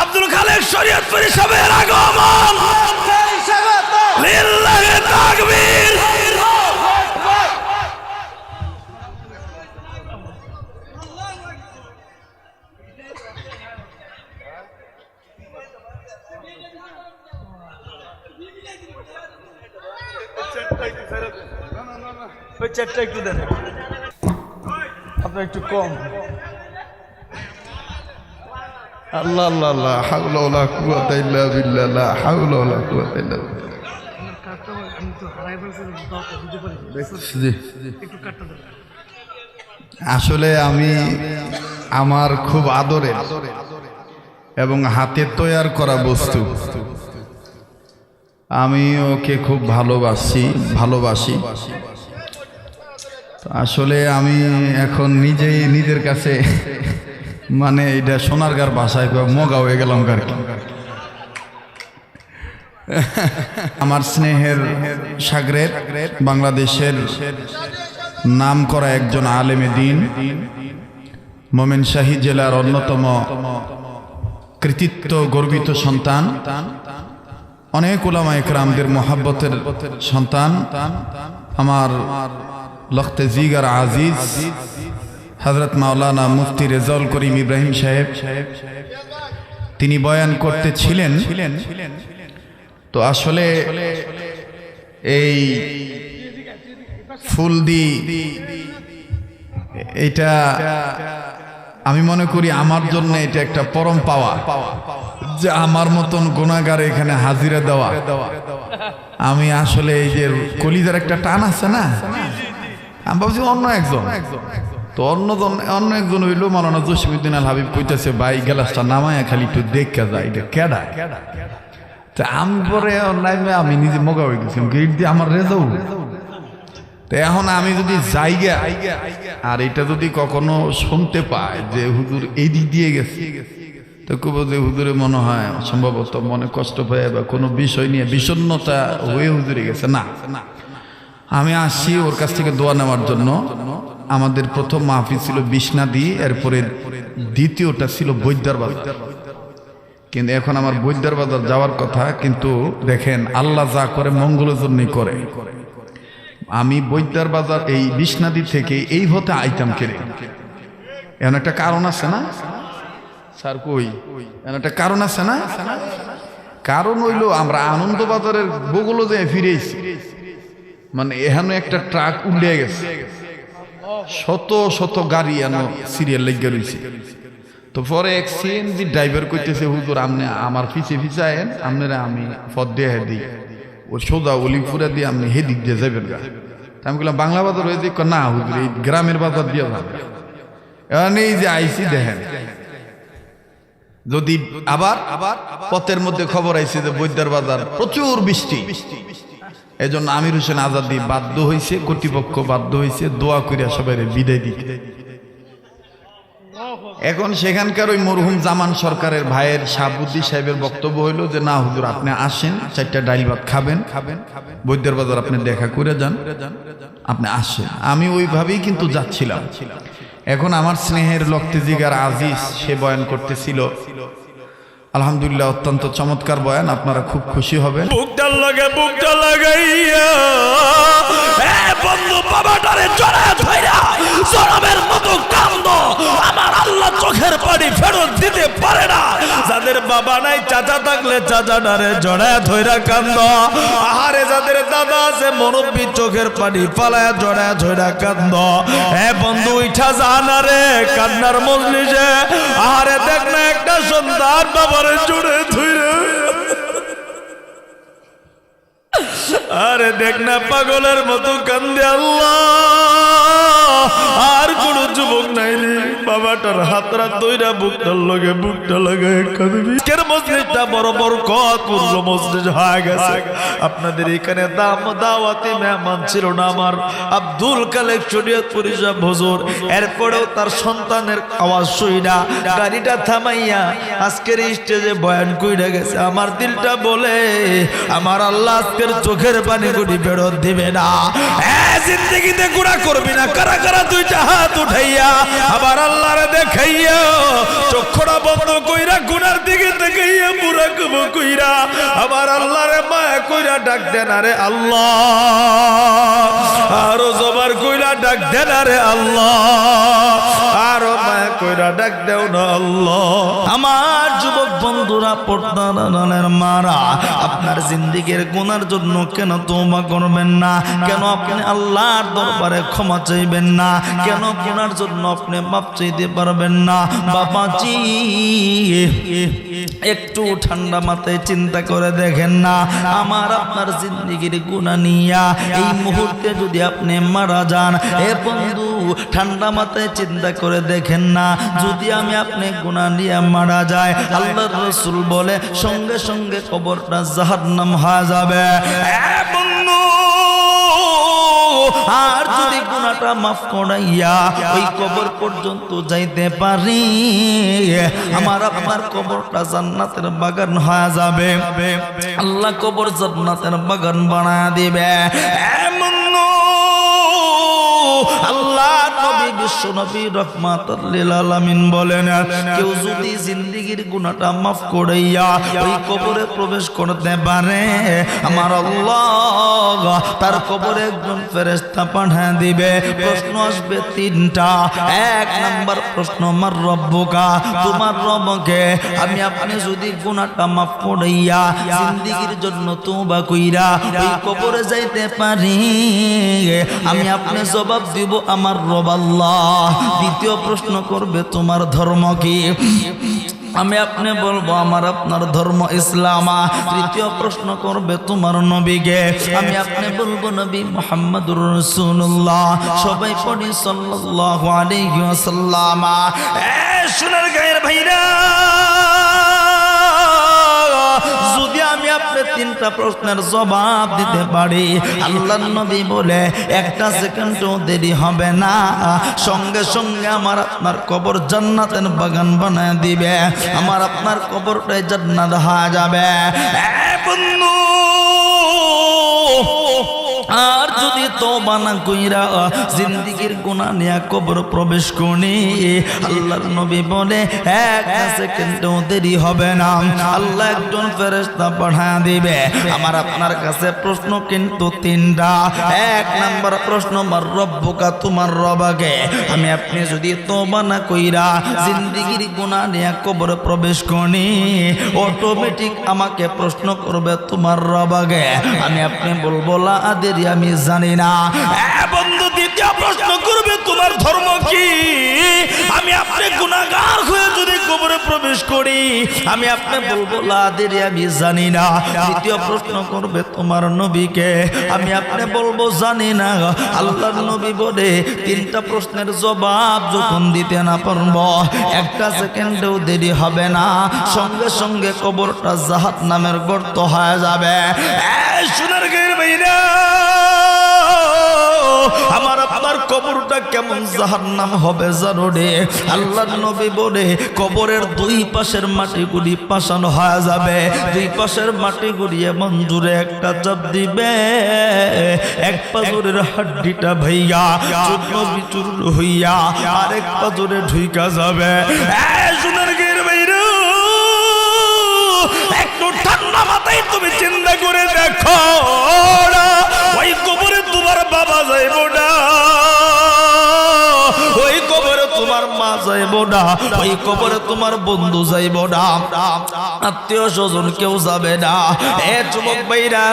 আব্দুল খালেক শরীয়তপুরী সাহেবের আগমন, লিল্লাহি তাকবীর। ওই চারটা একটু দেন, আপনার একটু কম। আল্লাহ আল্লাহ আল্লাহ হাওলা ওয়ালা কুওয়াতা ইল্লা বিল্লাহ, লা হাওলা ওয়ালা কুওয়াতা ইল্লা বিল্লাহ। জি। আসলে আমি আমার খুব আদরের এবং হাতে তৈয়ার করা বস্তু, আমি ওকে খুব ভালোবাসি। আসলে আমি এখন নিজের কাছে মানে এটা সোনারগাঁর ভাষায় মগা হয়ে গেলাম আর কি। আমার স্নেহের সাগরের বাংলাদেশের নাম করা একজন আলেমে দ্বীন, ময়মনসিংহ জেলার অন্যতম কৃতিত্ব গর্বিত সন্তান, অনেক উলামা ইকরামদের মহব্বতের সন্তান, আমার লখতে জিগার আজিজ হযরত মাওলানা মুফতি রেজাউল করিম ইব্রাহিম সাহেব, তিনি বয়ান করতেছিলেন। তো আসলে এই ফুলদি এটা আমি মনে করি আমার জন্য এটা একটা পরম পাওয়া, যে আমার মতন গুনাহগার এখানে হাজিরা দেওয়া। আমি আসলে এই যে কলিজার একটা টান আছে না, আমি ভাবছি অন্য একজন, তো অন্য একজন হইলো মাওলানা জসিমউদ্দিন আল হাবিব কইতেছে, ভাই গ্লাসটা নামায়া খালি একটু দেখা যায় এটা কেডা। তা আমি পরে আমি নিজে মগা হয়ে গেছিলাম, গেট দিয়ে আমার রেজাউল। তো এখন আমি যদি জায়গা আর এটা যদি কখনো শুনতে পায় যে হুজুর এই দিক দিয়ে গেছে, তো কব যে হুজুরে মনে হয় সম্ভবত মনে কষ্ট পায় বা কোনো বিষয় নিয়ে বিষণ্ণতা হয়ে হুজুরে গেছে। না, আমি আসছি ওর কাছ থেকে দোয়া নেওয়ার জন্য। আমাদের প্রথম মাহফিল ছিল বিষ্ণাদি, এরপরে দ্বিতীয়টা ছিল বৈদ্যার বাজার, কিন্তু এখন আমার বৈদ্যার বাজার যাওয়ার কথা। কিন্তু দেখেন আল্লাহ যা করে মঙ্গলের জন্যই করে। আমি বৈদ্যার বাজার এই বিষ্ণাদি থেকে এই হতে আইতাম কেড়ে, এমন একটা কারণ আছে না স্যার? কই এমন একটা কারণ আছে না? কারণ হইলো আমরা আনন্দ বাজারের বগুলো যে ফিরেছি, মানে এখানে একটা ট্রাক উল্টে গেছে, শত শত গাড়ি এনো সিরিয়াল লেগে রয়েছে। তো পরে এক সিএনজি ড্রাইভার কইতেছে, হুজুর আপনি আমার পিছে আয়েন, আপনারা আমি পথ দিয়ে দিই, ও সোজা অলিপুরা দিয়ে আপনি হেদিক দিয়ে যাবেন। আমি বললাম বাংলা বাজার হয়ে যে, না হুজুর এই গ্রামের বাজার দিয়ে যাবে। এখন এই যে আইসি দেখেন, যদি আবার পথের মধ্যে খবর আইছে যে বৈদ্যার বাজার প্রচুর বৃষ্টি, এই জন্য আমির হোসেন আজাদি বাধ্য হয়েছে, কর্তৃপক্ষ বাধ্য হয়েছে দোয়া করিয়া সবাই বিদায় দিতে। এখন সেখানকার ওই মরহুম জামান সরকারের ভাইয়ের শাহাবুদ্দিন সাহেবের বক্তব্য হইল যে, না হুজুর আপনি আসেন, 4টা ডাইল ভাত খাবেন, বৈদ্যার বাজার আপনি দেখা করে যান, আপনি আসেন। আমি ওইভাবেই কিন্তু যাচ্ছিলাম। এখন আমার স্নেহের লখতে জিগার আজিজ সে বয়ান করতেছিল, আলহামদুলিল্লাহ অত্যন্ত চমৎকার বয়ান, আপনারা খুব খুশি হবেন। বুকটা লাগাইয়া বন্ধু বাবাটারে জড়ায় ধইরা জড়াবের মতো কান্দো, আমার আল্লাহ চোখের পানি ফেরত দিতে পারে না। যাদের বাবা নাই, চাচা থাকলে চাচাটারে জড়ায় ধইরা কান্দো। আহারে যাদের দাদা আছে, মুরব্বি চোখের পানি ফালায়া জড়ায় ধইরা কান্দো। বন্ধু উঠা জানা রে কান্নার মজলিসে, আহারে দেখ না একটা সন্তান বাবারে জড়ে ধইরা, আরে দেখ না পাগলের মতো কান্দে। আল্লাহ আর কোন যুবক নাই রে, বাবাটার হাতরা দইরা বুকটা লাগায় কাঁদবি। কেন মসজিদটা বড় বরকতপূর্ণ মসজিদ হয়ে গেছে। আপনাদের এখানে দাওয়াতে মেহমান ছিল না আমার আব্দুল খালেক শরীয়তপুরী সাহেব হুজুর, এরপরেও তার সন্তানের আওয়াজ শুইনা গাড়িটা থামাইয়া আজকের স্টেজে বয়ান কইরা গেছে। আমার দিলটা বলে আমার আল্লাহ আজকের চোখের পানি গুলি ফেরত দিবে না। জিন্দগিতে গুনাহ করবি না, কারা কারা 2টা হাত উঠাইয়া আবার আল্লাহরে দেখাইয়া চক্ষুটা বন্ধ কইরা গুনার দিকে থেকে দেব কইরা আমার আল্লাহরে মায়া কইরা ডাক দেন আরে আল্লাহ আরো জবার কইরা ডাক দেন আরে আল্লাহ আরো মায়া কইরা ডাক দেও না আল্লাহ আমার যুবক বন্ধুরা পর্দার মারা আপনার জিন্দেগির গুনার জন্য কেন তওবা করবেন না কেন আপনি আল্লাহর দরবারে ক্ষমা চাইবেন না কেন গুনার জন্য আপনি মাপ চাইতে পারবেন না বাবাজি একটু ঠান্ডা মাথায় চিন্তা করে দেখেন না আমার আপনার জিন্দেগির গুনাহ নিয়া এই মুহূর্তে যদি আপনি মারা যান এ বন্ধু ঠান্ডা মাথায় চিন্তা করে দেখেন না যদি আমি আপনি গুনাহ নিয়ে মারা যায় আল্লাহর রাসূল বলে সঙ্গে সঙ্গে কবরটা জাহান্নাম হয়ে যাবে এ বন্ধু আর যদি গুনাহটা মাফ করাইয়া ওই কবর পর্যন্ত যাইতে পারি আমার আপনার কবরটা জান্নাতের বাগান হয়ে যাবে আল্লাহ কবর জান্নাতের বাগান বানায় দিবে এমন আল্লাহ নবী বিশ্ব নবী রাহমাতুল লিল আলামিন বলেন কেউ যদি জিন্দেগির গুনাহটা মাফ করাইয়া ওই কবরে প্রবেশ করতে পারে আমার আল্লাহ তার কবরে একজন ফেরেশতা পাঠিয়ে দিবে প্রশ্ন আসবে তিনটা এক নাম্বার প্রশ্ন মার রব্বুকা তোমার রবকে আমি আপনি যদি গুনাহটা মাফ করাইয়া জিন্দেগির জন্য তওবা কইরা ওই কবরে যাইতে পারি আমি আপনি জবাব দিব আমার রব আল্লাহ দ্বিতীয় প্রশ্ন করবে তোমার ধর্ম কি আমি আপনি বলবো আমার আপনার ধর্ম ইসলাম তৃতীয় প্রশ্ন করবে তোমার নবীকে আমি আপনি বলবো নবী মুহাম্মদুর রাসূলুল্লাহ সবাই পড়ি সাল্লাল্লাহু আলাইহি ওয়াসাল্লাম সোনার গায়ের ভাইরা যদি আমি আপনি তিনটা প্রশ্নের জবাব দিতে পারি আল্লাহর নবী বলে একটা সেকেন্ডও দেরি হবে না সঙ্গে সঙ্গে আমার আপনার কবর জান্নাতের বাগান বানায় দিবে আমার আপনার কবরটাই জান্নাত হয়ে যাবে বন্ধু আর যদি তওবা না কইরা জিন্দেগির গুনাহ নিয়ে কবর প্রবেশ করি আল্লাহর নবী বলে এক সেকেন্ডও দেরি হবে না আল্লাহ একজন ফেরেশতা পাঠিয়ে দিবে আমার আপনার কাছে প্রশ্ন কিন্তু তিনটা এক নাম্বার প্রশ্ন মার রব্বুকা তোমার রবকে আমি আপনি যদি তওবা না কইরা জিন্দেগির গুনাহ নিয়ে কবর প্রবেশ করি অটোমেটিক আমাকে প্রশ্ন করবে তোমার রবকে আমি আপনি বলবো লা আদেরি আমি জানি না বন্ধু দ্বিতীয় প্রশ্ন করবে তোমার ধর্ম কি আমি আপনি গুনাহগার হয়ে যদি কবরে প্রবেশ করি আমি আপনি বলবো লা আদেরি আমি জানি না তৃতীয় প্রশ্ন করবে তোমার নবীকে আমি আপনি বলবো জানি না আল্লাহর নবী বলে তিনটা প্রশ্নের জবাব যখন দিতে না পারবো একটা সেকেন্ডেও দেরি হবে না সঙ্গে সঙ্গে কবরটা জাহান্নামের গর্ত হয়ে যাবে সোনার গায়ের ভাইরা আমার আপনার কবরটা কেমন জাহান্নাম হবে জানো রে আল্লাহর নবী বলে কবরের দুই পাশের মাটিগুলি পাষাণ হয়ে যাবে দুই পাশের মাটিগুলি এমন জোরে একটা চাপ দিবে এক পাজরের হাড্ডিটা ভাইয়া চূর্ণ বিচূর্ণ হইয়া আরেক পাজরে ঢুইকা যাবে সোনার গায়ের ভাইরা একটু ঠান্ডা মাথায় তুমি চিন্তা করে দেখো ওই কবরে তোমার বাবা যাইব না ওই কবরে তোমার মা যাইব না ওই কবরে তোমার বন্ধু যাইব না আত্মীয় স্বজন কেউ যাবে না এ যুবক ভাইরা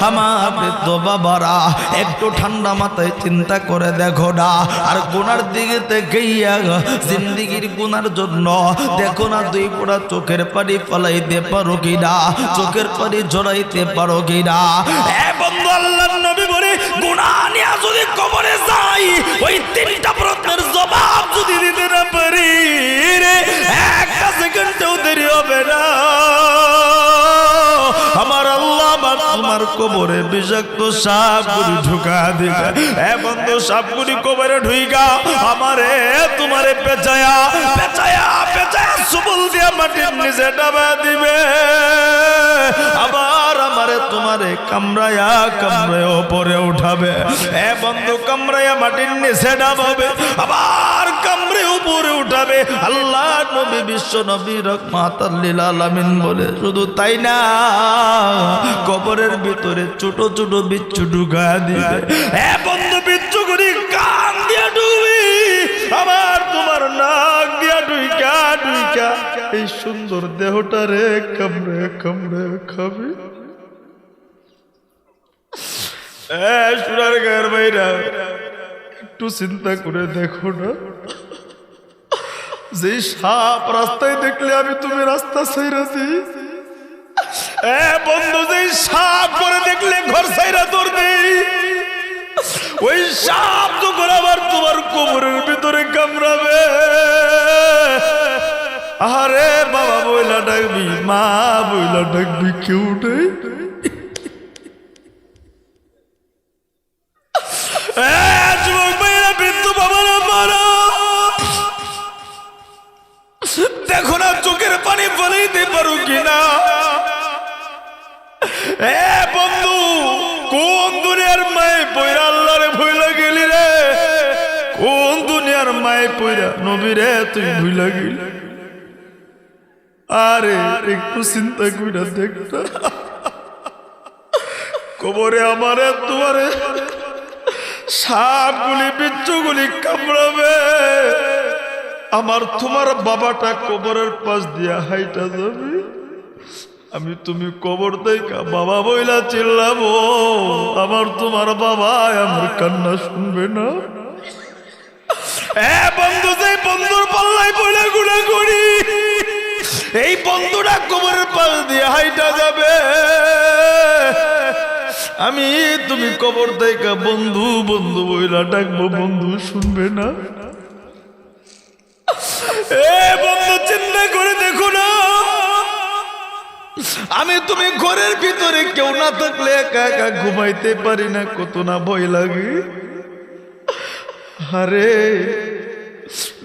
আমার বৃদ্ধ বাবারা একটু ঠান্ডা মাথায় চিন্তা করে দেখো না আর গুনার দিকে তাকাইয়া জিন্দেগির গুনার জন্য দেখো না দুই ফোঁটা চোখের পানি ফলাইতে পারো কিনা চোখের পানি ঝরাইতে পারো কিনা এ বন্ধু আল্লাহর নবী বলে গুনাহ নিয়ে যদি কবরে যাই ওই তিনটা প্রশ্নের জবাব যদি দিতে না পারি একটা সেকেন্ডও দেরি হবে না আমার আল্লাহ তোমার কবরে বিষাক্ত সাপগুলি ঢুকা দিবে এ বন্ধু সাপগুলি কবরে ঢুইকা আমারে তোমারে পেঁচায়া পেঁচায়া পেঁচায়া সুবল দিয়া মাটির নিচে ডাবা দিবে আবার আমারে তোমারে কামড়ায়া কামড়ায়া উপরে উঠাবে এ বন্ধু কামড়ায়া মাটির নিচে ডাবাবে আবার কামড়ে উপরে উঠাবে। আল্লাহ নবী বিশ্ব নবী রাহমাতাল লিল আলামিন বলে, শুধু তাই না, কবরের ভিতরে ছোট ছোট বিচ্ছু ঢুকা দিবে। বন্ধু বিচ্ছু করে কান দিয়া ডুবি, আমার তোমার নাক দিয়া ঢুইকা ঢুইকা এই সুন্দর দেহটারে কামড়ে কামড়ে খাবি। সোনার গায়ের ভাইরা, একটু চিন্তা করে দেখো না, যে সাপ রাস্তায় দেখলে আমি তুমি রাস্তা ছাইরা দিই, বন্ধু যে সাপ করে দেখলে ঘর ছাইরা তোর দেই, ওই সাপ যখন আবার তোমার কোমরের ভিতরে কামড়াবে, আরে বাবা বইলা ডাকবি, মা বইলা ডাকবি, কেউ নেই। যুবক ভাইরা, বৃদ্ধ বাবারা, মারা দেখো না চোখের পানি ফেলাইতে পারো কিনা। বন্ধু, কোন দুনিয়ার মায়ে পয়রা আল্লাহরে ভুইলা গেলি রে? কোন দুনিয়ার মায়ে পয়রা নবীরে তুই ভুইলা গেলি? আরে একটু চিন্তা কইরা দেখ না, কবরে আমারে তোমারে সাপগুলি বিচ্ছুগুলি কামড়াবে, আমার তোমার বাবাটা কবরের পাশ দিয়া হাইটা যাবে, আমি তুমি কবর দেখা বাবা বইলা চিল্লাবো, আমার তোমার বাবা আমার কান্না শুনবে না। বন্ধু, যে বন্ধুর পাল্লায় পড়ে গুণা করি, এই বন্ধুটা কবরের পাশ দিয়ে হাইটা যাবে, আমি তুমি কবর দেখা বন্ধু বন্ধু বইলা ডাকবো, বন্ধু শুনবে না। বন্ধু, চিন্তা করে দেখো না, আমি তুমি ঘরের ভিতরে কেউ না থাকলে একা একা ঘুমাইতে পারি না, কত না ভয় লাগে। আরে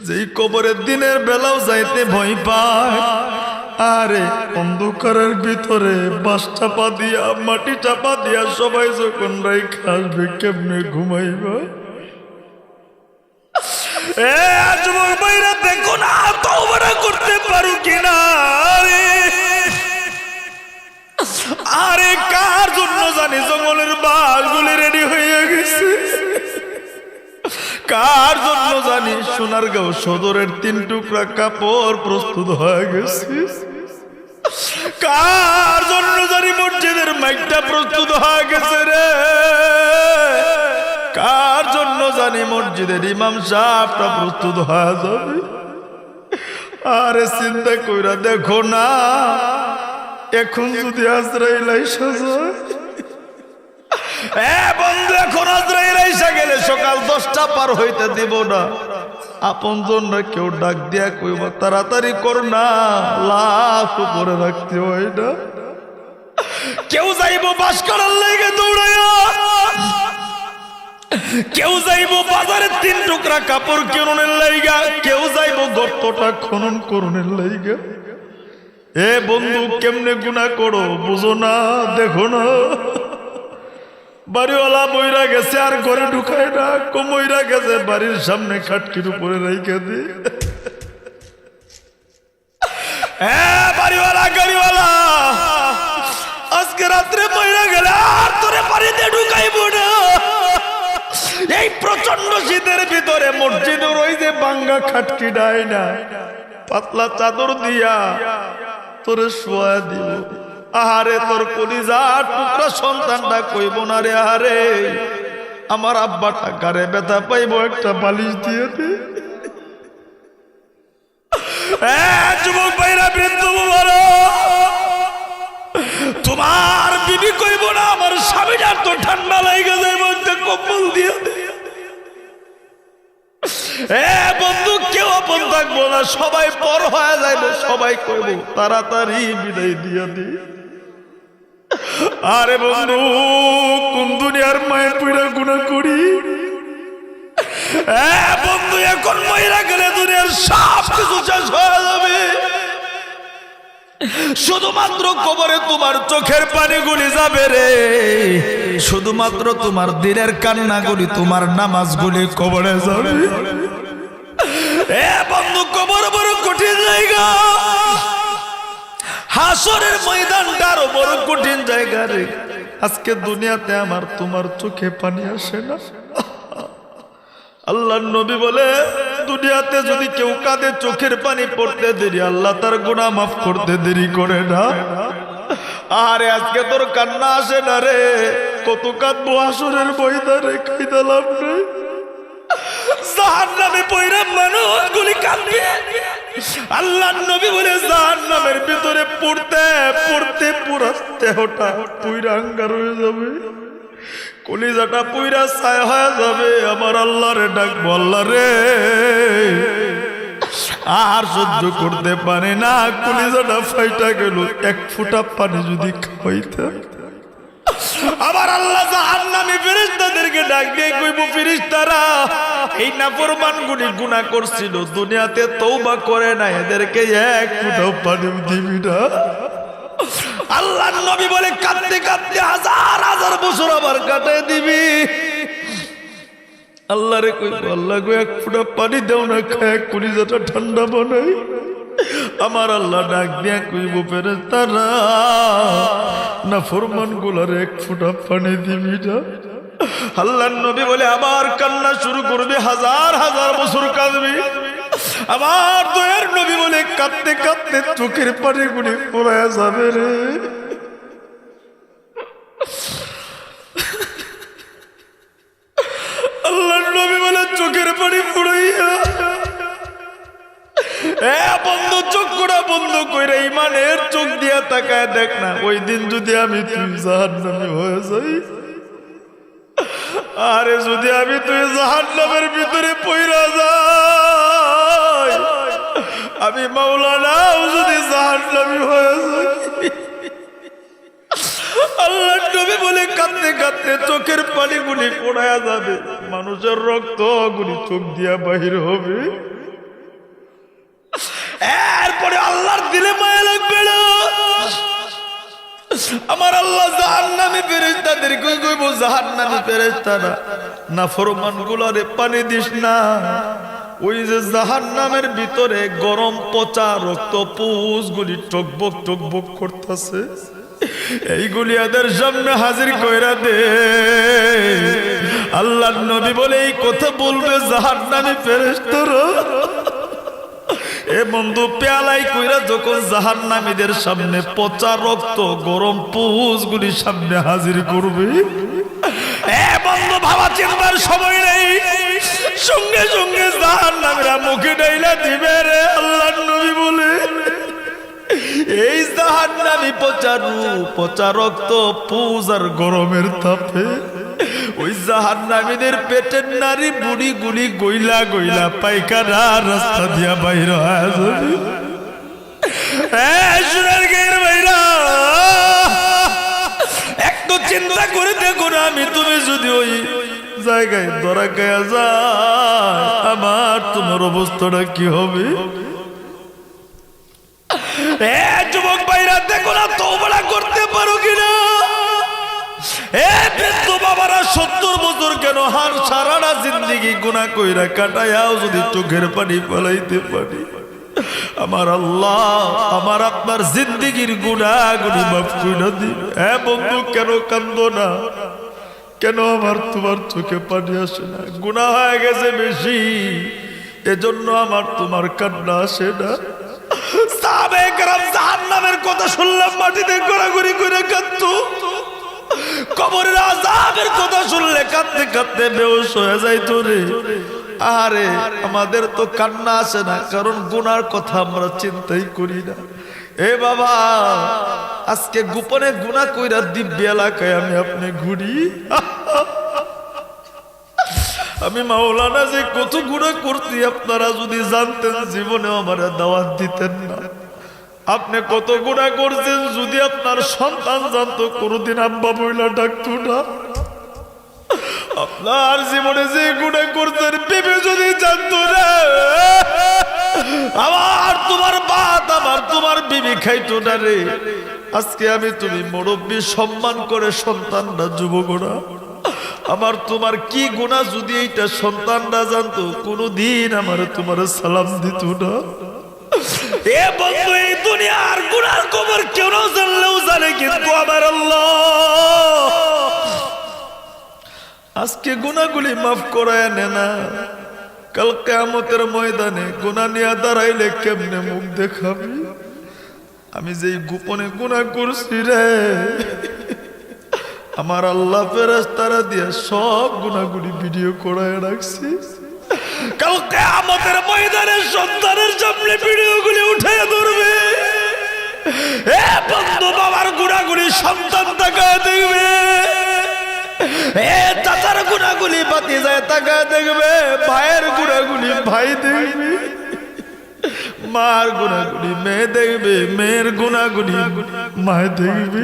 যেই কবরের দিনের বেলাও যাইতে ভয় পায়, আরে অন্ধকারের ভিতরে বাঁশ চাপা দিয়া মাটি চাপা দিয়া সবাই যখন রাই খাসবে, কেমনে ঘুমাইবা? যুবক ভাইরা, দেখো না তওবা করতে পারো কিনা। আরে কার জন্য জানি জঙ্গলের বাঘগুলি রেডি হয়ে গেছে, কার জন্য জানি সোনারগাঁও সদরের 3 টুকরা কাপড় প্রস্তুত হয়ে গেছে, কার জন্য জানি মসজিদের মাইকটা প্রস্তুত হয়ে গেছে রে, কার জন্য জানি মসজিদের ইমাম সাহেবটা প্রস্তুত হয়ে যাবে। আরে চিন্তা কইরা দেখো না, এখন যদি আজরাইল আইসা যায়, বন্ধু এখন আজরাইল আইসা গেলে সকাল 10টা পার হইতে দিব না, আপনজনরা কেউ ডাক দিয়া কইবা তাড়াতাড়ি কর না, লাশ উপরে রাখতে হয় না। কেউ যাইবো বাস করার লাইগা দৌড়াইয়া, কেউ যাইবো বাজারে 3 টুকরা কাপড় কিনুনের লাইগা, কেউ যাইবো গর্তটা খনন করুনের লাইগা। বন্ধু, কেমনে গুনাহ করো বুঝো না? দেখো না, বাড়িওয়ালা বইরা গেছে আর ঘরে ঢুকায় না, কমইরা গেছে বাড়ির সামনে খাটকির উপরে রাইখা দি। বাড়িওয়ালা গাড়িওয়ালা, আজকে রাত্রে বইরা গেলে আর তোরে বাড়িতে ঢুকাইবো না। এই প্রচন্ড শীতের ভিতরে মসজিদের ওই যে বাঙ্গা খাটকি ডাই না, পাতলা চাদর দিয়া তোরে শোয়া দিব। আহারে তোর কলিজা টুকরা সন্তানটা কইব না রে, আরে আমার আব্বাটা গারে ব্যথা পাইব, একটা বালিশ দিয়ে দে। যুবক ভাইরা, বৃদ্ধ বাবারা, তোমার বিবি কইব না আমার স্বামীটার তো ঠান্ডা লাগে যাইব, একটা কম্বল দিয়ে দে। বন্ধু, কেউ আপন থাকবো না, সবাই পর হয়ে যাইবে, সবাই কইব তাড়াতাড়ি বিদায় দিয়ে দি। আরে বন্ধু, কোন দুনিয়ার মায়ের পয়রা গুনাহ করি? বন্ধু, এখন মহিলা গেলে দুনিয়ার সব কিছু শেষ হয়ে যাবে, শুধুমাত্র কবরে তোমার চোখের পানিগুলি যাবে রে, শুধুমাত্র তোমার দিনের কান্নাগুলি, তোমার নামাজগুলি কবরে যাবে। বন্ধু কবর বড় কঠিন জায়গা, হাসরের ময়দানটা আরো বড় কঠিন জায়গা রে। আজকে দুনিয়াতে আমার তোমার চোখে পানি আসে না। আল্লাহর নবী বলে দুনিয়াতে যদি কেউ কাঁদে চোখের পানি পড়তে দেরি আল্লাহ তার গুনাহ মাফ করতে দেরি করে না। আরে আজকে তোর কান্না আসে না রে, কত কাঁদবো হাসরের ময়দানে, কাইদা লাভ নেই। জাহান্নামে পয়রা মানুষগুলি কাঁদবে। আল্লাহর নবী বলে জাহান্নামের ভিতরে পড়তে পড়তে পুরো দেহটা পুইরা আঙ্গার হয়ে যাবে, কলিজাটা পুইরা ছাই হয়ে যাবে। আমার আল্লাহরে ডাকবো, আল্লাহ রে আর সহ্য করতে পারে না, কলিজাটা ফাইটা গেল, এক ফোঁটা পানি যদি খাইতাম। আমার আল্লাহ জাহান্নামী ফেরেশতাদেরকে ডাক দিয়ে কইব, ফেরেশতারা এই নাফরমানগুলি গুনাহ করছিল, দুনিয়াতে তওবা করে না, এদেরকে এক ফোঁটা পানি দিবি না। আল্লাহর নবী বলে কাঁদতে কাঁদতে হাজার হাজার বছর আবার কাটায় দিবি। আল্লাহ রে কইব, আল্লাহ গো এক ফোঁটা পানি দাও না, খায় কলিজাটা ঠান্ডা বানাই। আমার আল্লাহ ডাক দিয়া কইব, ফেরেশতারা নাফরমান গুলার এক ফোঁটা পানি দিবি না। আল্লাহর নবী বলে আবার কান্না শুরু করবে, হাজার হাজার বছর কাঁদবি। আমার দয়ার নবী বলে কাঁদতে কাঁদতে চোখের পানিগুলি পড়ায়া যাবে রে। আল্লাহর নবী বলে চোখের পানি পড়াইয়া বন্ধু চোখটা বন্ধ কইরা ইমানের চোখ দিয়া তাকায় দেখ না, ওই দিন যদি আমি তুই জাহান্নামী হয়ে যাই, আরে যদি আমি তুই জাহান্নামের ভিতরে পইরা যাই, আমি মাওলানাও যদি জাহান্নামী হয়ে যাই। আল্লাহর নবী বলে কাঁদতে কাঁদতে চোখের পানিগুলি পড়ায়া যাবে, মানুষের রক্ত গুলি চোখ দিয়া বাহির হবে। এরপরে আল্লাহর দিলে মায়া লাগবে না। আমার আল্লাহ জাহান্নামী ফেরেশতাদের কইব, জাহান্নামী ফেরেশতারা নাফরমানগুলোরে পানি দিস না, ওই যে জাহান্নামের ভিতরে গরম পচা রক্ত পুষগুলি টকবক টকবক করতেছে, এইগুলি এদের সামনে হাজির কইরা দে। আল্লাহর নবী বলে এই কথা বলবে জাহান্নামী ফেরেশতারা। এ বন্ধু পেয়ালাই কইরা যখন জাহান্নামীদের সামনে পচা রক্ত গরম পুষগুলি সামনে হাজির করবে, এ বন্ধু ভাবা চিন্তার সময় নেই, সঙ্গে সঙ্গে জাহান্নামীরা মুখে ডাইলা দিবে রে। আল্লাহর নবী বলে এই জাহান্নামী পচা রূপ পচা রক্ত পুষ আর গরমের তাপে ওই জাহান্নামীদের পেটের নারী বুড়ি গুলি গইলা গইলা পায়খানা রাস্তা দিয়া বাইর হয়ে যাবে। একটু চিন্তা করে দেখো না, আমি তুমি যদি ওই জায়গায় ধরা গায়া যায়, আমার তোমার অবস্থাটা কি হবে? যুবক ভাইরা দেখো না, তওবা করতে পারো কিনা? বৃদ্ধ বাবারা 70 বছর কেন হার সারাটা জিন্দেগি গুনাহ কইরা কাটায়াও যদি চোখের পানি ফেলাইতে পারি, আমার আল্লাহ আমার আপনার জিন্দেগির গুনাহগুলি মাফ কইরা দিবে। বন্ধু কেন কান্দো না? কেন আমার তোমার চোখে পানি আসে না? গুনাহ হয়ে গেছে বেশি, এজন্য আমার তোমার কান্না আসে না। সাহাবায়ে কেরাম জাহান্নামের কথা শুনলাম মাটিতে গড়াগড়ি করে কাঁদতো, কবরের আযাবের কথা শুনলে কাঁদতে কাঁদতে বেহুশ হয়ে যাইতো রে। আরে আমাদের তো কান্না আসে না, কারণ গুনার কথা আমরা চিন্তাই করি না। এ বাবা, আজকে গোপনে গুনাহ কইরা দিব্য এলাকায় আমি আপনি ঘুরি। আমি মাওলানা যে কত গুনাহ করছি আপনারা যদি জানতেন, জীবনে আমার দাওয়াত দিতেন না। আপনি কত গুনাহ করছেন, যদি আপনার সন্তান জানতো কোনদিন আব্বা বইলা ডাকতো না। আপনার জীবনে যে গুনাহ করছেন ভেবে যদি জানতো না, আমার তোমার ভাত আমার তোমার বিবি খাইতো না রে। আজকে আমি তুমি মুরব্বী সম্মান করে সন্তানরা যুবকরা আমার তোমার কি গুনাহ যদি এইটা সন্তানরা জানতো কোনদিন আমার তোমার সালাম দিত না। এ বন্ধু, এই দুনিয়ার গুনার খবর কেউ না জানলেও জানে, কিন্তু আমার আল্লাহ আজকে গুনাহগুলি মাফ করায় নে না। কাল কিয়ামতের ময়দানে গুনাহ নিয়ে দাঁড়াইলে কেমনে মুখ দেখাবি? আমি যেই গোপনে গুনাহ করছি রে, আমার আল্লাহ ফেরেশতারা দিয়ে সব গুনাহগুলি ভিডিও করায় রাখছি। কাল কিয়ামতের ময়দানে সন্তানের সামনে ভিডিওগুলি উঠায় ধরবে। এ বন্ধু, বাবার গুনাহগুলি সন্তান তাকায় দেখবে, এ চাচার গুনাহগুলি ভাতিজায় তাকায় দেখবে, ভাইয়ের গুনাহগুলি ভাই দেখবে, মার গুনাহগুলি মেয়ে দেখবে, মেয়ের গুনাহগুলি মা দেখবে।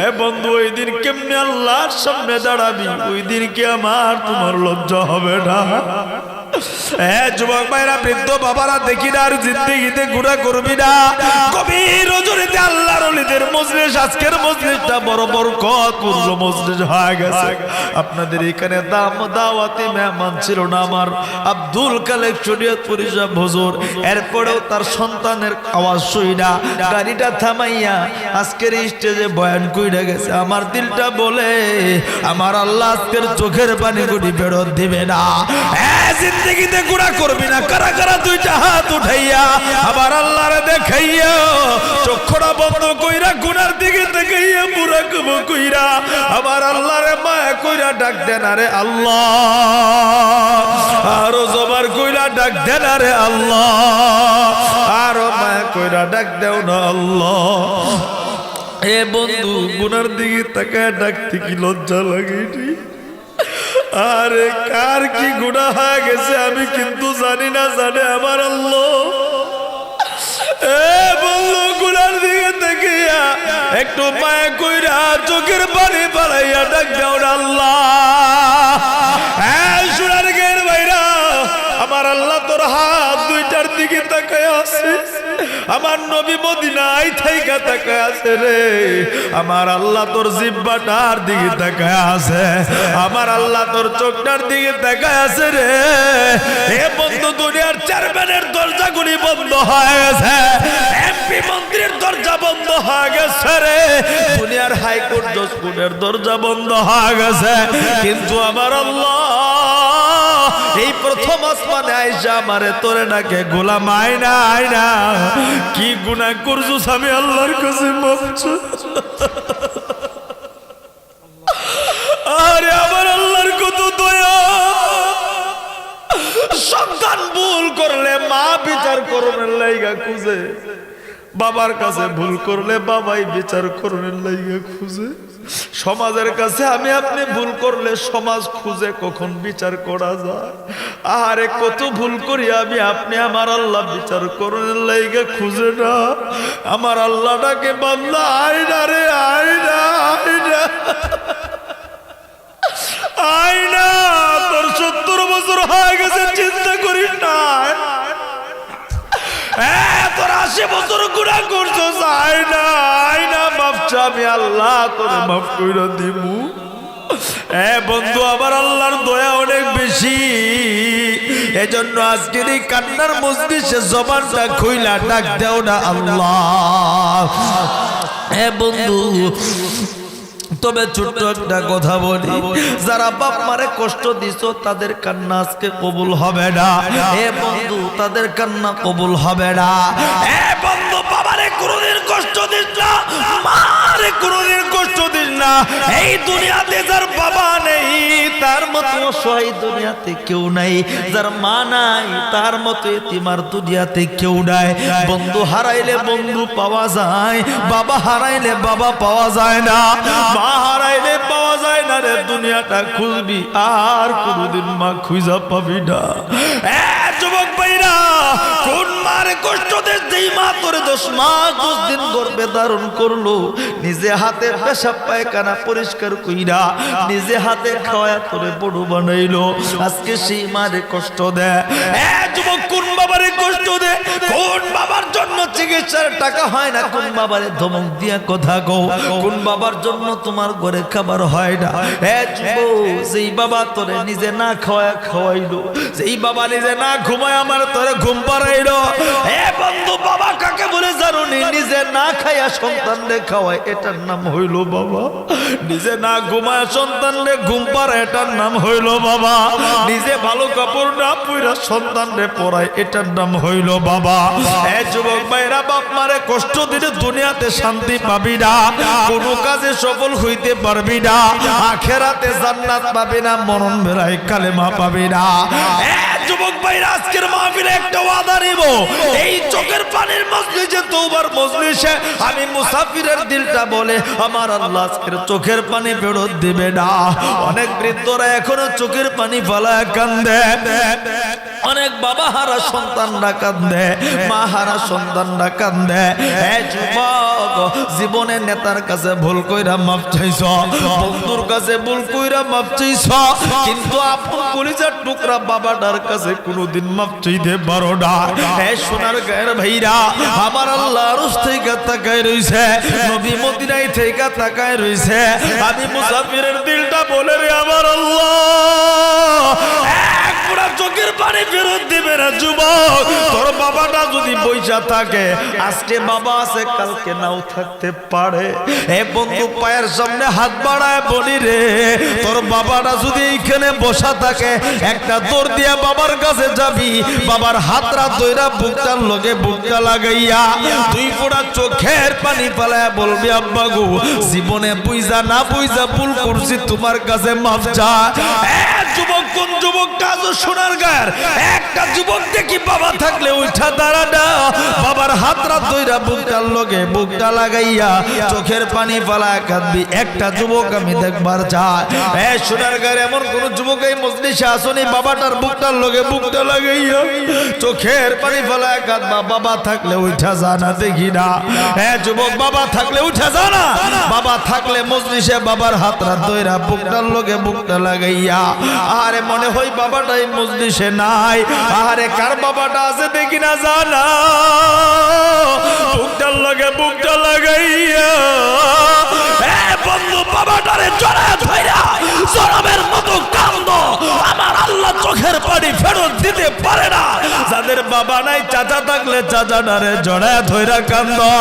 এ বন্ধু, ওই দিন কেমনে আল্লাহর সামনে দাঁড়াবি? ওই দিন কি আমার তোমার লজ্জা হবে না? যুবক ভাইরা, বৃদ্ধ বাবারা, দেখি না আর জিন্দেগিতে গুনাহ করবি না। গভীর রজনীতে আল্লাহর ওলিদের মজলিস, আজকের মজলিসটা বড় বরকতপূর্ণ মজলিস হয়ে গেছে। আপনাদের এখানে দাওয়াতি মেহমান ছিল না আমার আব্দুল কালেক শরীয়তপুরী সাহেব হুজুর। এরপরেও তার সন্তানের আওয়াজ শুই না, গাড়িটা থামাইয়া আজকের স্টেজে বয়ান কইরা গেছে। আমার দিলটা বলে আমার আল্লাহ আজকের চোখের পানিগুলি ফেরত দিবে না। জিন্দেগিতে গুনাহ করবি না। কারা কারা দুইটা হাত উঠাইয়া আবার আল্লাহরে দেখাইয়া চক্ষুটা বন্ধ কইরা গুনার দিকে দেখাইয়া মুরাকাব কইরা আবার আল্লাহরে মায়া কইরা ডাক দেন, আরে আল্লাহ। আরো জবার কইরা ডাক দেন, আরে আল্লাহ। আরো মায়া কইরা ডাক দেও না আল্লাহ। এ বন্ধু, গুনার দিকে তাকায় ডাকতে কি লজ্জা লাগে? আরে কার কি গুনাহ হয়ে গেছে আমি কিন্তু জানি না, জানে আমার আল্লাহ। এ বন্ধু, গুনার দিকে তাকিয়া একটু মায়া কইরা চোখের পানি পালাইয়া ডাক দাও না আল্লাহ। সোনার গের ভাইরা, আমার আল্লাহ তোর হাত দুইটার দিকে তাকায় আছে। আমার নবী মদিনায় থাইকা তাকায় আছে রে। আমার আল্লাহ তোর জিহ্বাটার দিকে তাকায় আছে। আমার আল্লাহ তোর চোখটার দিকে তাকায় আছে রে। এ বন্ধু, দুনিয়ার চেয়ারম্যানের দরজাগুলি বন্ধ হয়ে গেছে, এমপি মন্ত্রীর দরজা বন্ধ হয়ে গেছে রে, দুনিয়ার হাইকোর্ট জজ কোর্টের দরজা বন্ধ হয়ে গেছে, কিন্তু আমার আল্লাহ এই প্রথম আসমানে আইসা আমারে তোরে নাকে গোলাম আয়না আয়না কি গুনাহ করছস আমি আল্লাহর কাছে মাফ চাই। আরে আমার আল্লাহর কত দয়া। সন্তান ভুল করলে মা বিচার করবেন লাইগা খুঁজে, বাবার কাছে ভুল করলে বাবাই বিচার করবেন লাইগা খুঁজে, সমাজের কাছে আমি আপনি ভুল করলে সমাজ খুঁজে কখন বিচার করা যায়। আরে কত ভুল করি আমি আপনি, আমার আল্লাহ বিচার করবেন লাইগা খুঁজে না। আমার আল্লাহটাকে বান্দা আয়না রে, আয়না আয়না আয়না। তোর 70 বছর হয়ে গেছে, চিন্তা করিস না। তোর 80 বছর গুনাহ করছস, আয়না আয়না মাফ চা, আমি আল্লাহ তোরে মাফ কইরা দিমু। বন্ধু, আমার আল্লাহর দয়া অনেক বেশি, এজন্য আজকের এই কান্নার মজলিসে জবানটা খুইলা ডাক দাও না আল্লাহ। বন্ধু, তবে ছোট্ট একটা কথা বলি, যারা বাপ মারে কষ্ট দিছো তাদের কান্না আজকে কবুল হবে না। এ বন্ধু, তাদের কান্না কবুল হবে না। এ বন্ধু, বাবারে কোনদিন কষ্ট দিস না, মারে কোনদিন কষ্ট দিস না। এই দুনিয়াতে যার বাবা নেই তার মতো অসহায় দুনিয়াতে কেউ নাই, যার মা নাই তার মতো এতিমার দুনিয়াতে কেউ নাই। বন্ধু হারাইলে বন্ধু পাওয়া যায়, বাবা হারাইলে বাবা পাওয়া যায় না, মা হারাইলে পাওয়া যায় না রে। দুনিয়াটা খুঁজবি আর কোনদিন মা খুঁজা পাবি না। যুবক ভাইরা, কোন মা মারে কষ্ট দে, যেই মা তোরে 10 মাস 10 দিন গর্ভে ধারণ করলো, নিজে হাতে পেশাব পায়খানা পরিষ্কার কইরা নিজে হাতে খাওয়া তোরে বড় বানাইলো, আজকে সেই মারে কষ্ট দেয়। যুবক, কোন বাবারে কষ্ট দে? কোন বাবার জন্য চিকিৎসার টাকা হয় না? কোন বাবারে ধমক দিয়া কথা কও? কোন বাবার জন্য তোমার ঘরে খাবার হয় না? যুবক, যেই বাবা তোরে নিজে না খাওয়াইলো, যেই বাবা নিজে না ঘুমায় আমার তোরে ঘুম পাড়াইলো। বন্ধু, বাবা কাকে বলে জানো? নিজে না খাইয়া সন্তানরে খাওয়ায়, এটার নাম হইল বাবা। নিজে না ঘুমায় সন্তানরে ঘুম পাড়ায়, এটার নাম হইল বাবা। নিজে ভালো কাপড় না পইরা সন্তানরে পরায়, এটার নাম হইল বাবা। যুবক ভাইরা, বাপ মারে কষ্ট দিলে দুনিয়াতে শান্তি পাবি না, কোনো কাজে সফল হইতে পারবি না, আখেরাতে জান্নাত পাবি না, মরণ বেলায় কালেমা পাবি না। যুবক ভাইরা, আজকের মাহফিলে একটা ওয়াদা নিব, এই চোখের পানির মজলিসে, তওবার মজলিসে আমি মুসাফিরের দিলটা বলে আমার আল্লাহ আজকের চোখের পানি ফেরত দিবে না। অনেক বৃদ্ধরা এখনো চোখের পানি ফেলায় কান্দে, অনেক বাবা হারা সন্তানরা কান্দে, মা হারা সন্তানরা কান্দে। যুবক, জীবনে নেতার কাছে ভুল কইরা মাফ চাইছ, বন্ধুর কাছে ভুল কইরা মাফ চাইছ, কিন্তু আপন কলিজার টুকরা বাবাটার কাছে কোনোদিন মাফ চাইতে পারো না। সোনার গায়ের ভাইরা, আমার আল্লাহ আরশ থেকে তাকায় রইছে, নবী মদিনায় থেকে তাকায় রইছে। আমি মুসাফিরের দিলটা বলে রে আমার আল্লাহ চোখের পানি ফেরত দিবে না। যুবক, তোর বাবাটা যদি বইসা থাকে, আজকে বাবা আছে কালকে নাও থাকতে পারে। বন্ধু, পায়ের সামনে হাত বাড়ায় বলি রে, তোর বাবাটা যদি এইখানে বসা থাকে, একটা দৌড় দিয়া বাবার কাছে যাবি, বাবার হাতরা দইরা বুকটার লগে বুকটা লাগাইয়া 2 ফোঁটা চোখের পানি ফেলায় বলবি, আব্বা গো, জীবনে বুঝা না বুঝা ভুল করছি, তোমার কাছে মাফ চাই। যুবক, কোন যুবকটা আজ সোনার গায়ের একটা যুবক দেখি বাবা থাকলে উঠা দাঁড়াটা, বাবার হাতরা দইরা বুকটার লগে বুকটা লাগাইয়া চোখের পানি ফেলায় কাঁদবি, একটা যুবক আমি দেখবার চাই। সোনার গায়ের এমন কোন যুবক এই মজলিসে আসনি, বাবাটার বুকটার লগে বুকটা লাগাইয়া চোখের পানি ফেলায় কাঁদবা? বাবা থাকলে উঠা জানা দেখি না। যুবক, বাবা থাকলে উঠা জানা, বাবা থাকলে মজলিসে বাবার হাতরা দইরা বুকটার লগে বুকটা লাগাইয়া, আরে মনে হয় বাবাটাই মজলিসে নাই, আরে কার বাবাটা আছে দেখি না জানা, বুকটার লগে বুকটা লাগাইয়া বন্ধু বাবাটারে জড়ায় ধইরা জড়াবের মতো কান্দো, আমার আল্লাহ চোখের পানি ফেরত দিতে পারে না। যাদের বাবা নাই, চাচা থাকলে চাচাটারে জড়ায় ধইরা কান্দো,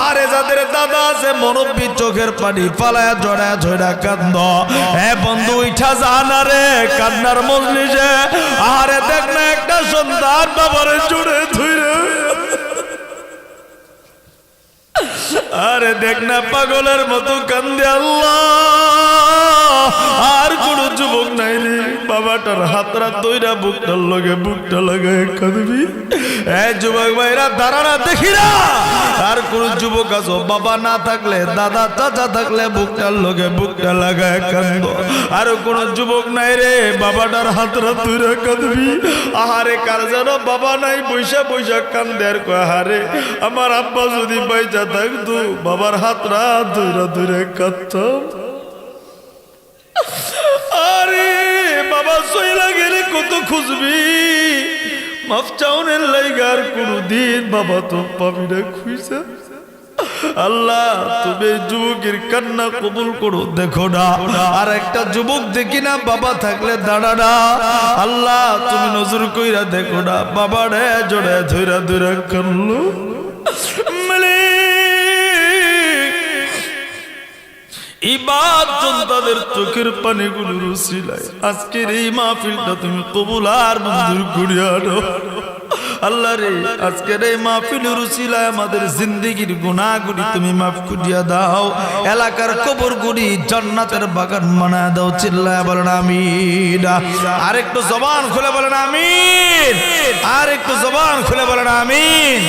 আরে যাদের দাদা আছে মুরব্বি, চোখের পানি ফালায় জড়ায় ধইরা কান্দো। বন্ধু, উঠা জানা রে কান্নার মজলিসে, আরে দেখ না একটা সন্তান বাবারে জুড়ে ধইরা, আরে দেখ না পাগলের মতো কান্দে। আল্লাহ, আর কোন যুবক নাই রে বাবাটার হাতরা দইরা বুকটার লগে বুকটা লাগায় কাঁদবি? যুবক ভাইরা, দাঁড়ানা দেখি না, আর কোন যুবক আছো বাবা না থাকলে, দাদা চাচা থাকলে বুকটার লগে বুকটা লাগায় কান্দ? আর কোন যুবক নাই রে বাবাটার হাতরা দইরা কাঁদবি? আহারে, কার যেন বাবা নাই, বৈশা বৈশা কান্দে আর কয়, আহারে আমার আব্বা যদি বাইচা থাকতো, বাবার হাতরা দইরা দইরা কাঁদতাম। আরে বাবা সইলা গেলে কত খুঁজবি, মাফ চাউনের লাইগার কোনদিন বাবা তো পাবি না খুঁজা। আল্লাহ, তুমি যুবকের কান্না কবুল করো। দেখো না, আর একটা যুবক দেখি না বাবা থাকলে দাঁড়া না, আল্লাহ তুমি নজর কইরা দেখো না, বাবা রে জড়ে ধইরা ধইরা কান্নলো। ইবাদ তাদের চোখের পানিগুলোর উসিলায় আজকের এই মাহফিলটা তুমি কবুল আর মঞ্জুর করিয়া দাও। আল্লাহ রে, আজকের এই মাহফিলের উসিলায় আমাদের জিন্দেগির গুনাহগুলি তুমি মাফ করিয়া দাও, এলাকার কবরগুলি জান্নাতের বাগান বানায় দাও। চিল্লায় বলেন আমিন। আরেকটু জবান খুলে বলেন আমিন, আরেকটু জবান খুলে বলেন আমিন।